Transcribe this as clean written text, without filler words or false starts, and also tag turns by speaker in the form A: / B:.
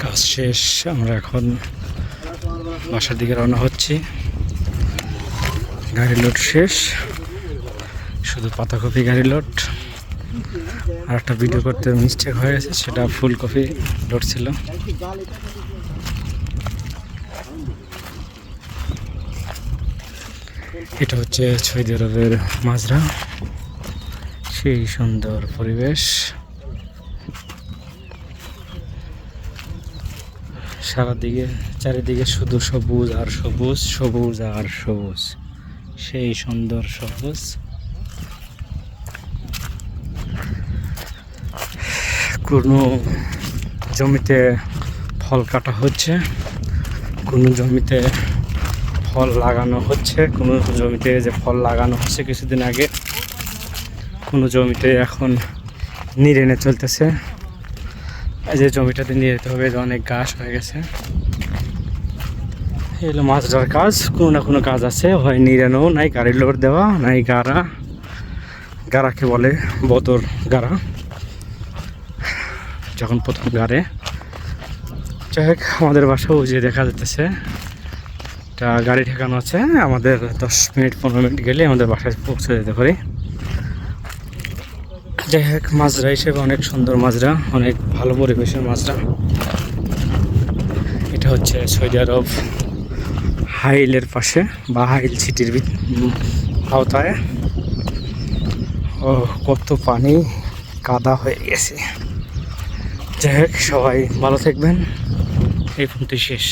A: কাজ শেষ, আমরা এখন বাসার দিকে রওনা হচ্ছি। গাড়ি লোড শেষ, শুধু পাতাকপি গাড়ি লোড। আর একটা ভিডিও করতে মিস্টেক হয়ে গেছে, সেটা ফুলকপি লোড ছিল। এটা হচ্ছে সৌদি আরবের মাজরা, সেই সুন্দর পরিবেশ। চারিদিকে শুধু সবুজ আর সবুজ, সবুজ আর সবুজ, সেই সুন্দর সবুজ। কোনো জমিতে ফল কাটা হচ্ছে, কোনো জমিতে ফল লাগানো হচ্ছে, কোনো জমিতে যে ফল লাগানো হচ্ছে কিছুদিন আগে, কোনো জমিতে এখন নিড়ানি চলতেছে। এই যে জমিটাতে নিড়াতে হবে, অনেক ঘাস হয়ে গেছে। এগুলো মাছ ধরার কাজ, কোনো না কোনো কাজ আছে, হয় নিড়ানো, নাই গাড়ি লোড দেওয়া, নাই গাড়াকে বলে বদর গাড়া, যখন প্রথম গাড়ে। যাই হোক, আমাদের বাসাও যে দেখা যাচ্ছে একটা গাড়ি ঠেকানো আছে, আমাদের 10 মিনিট 15 মিনিট গেলে আমাদের বাসায় পৌঁছে যেতে পারি। যাই হোক, মাজরা হিসেবে অনেক সুন্দর মাজরা, অনেক ভালো পরিবেশের মাজরা। এটা হচ্ছে সৌদি আরব হাইলের পাশে, বা হাইল সিটির আওতায়। ও কত পানি, কাদা হয়ে গেছে। যাই হোক, সবাই ভালো থাকবেন। এই পর্যন্ত শেষ।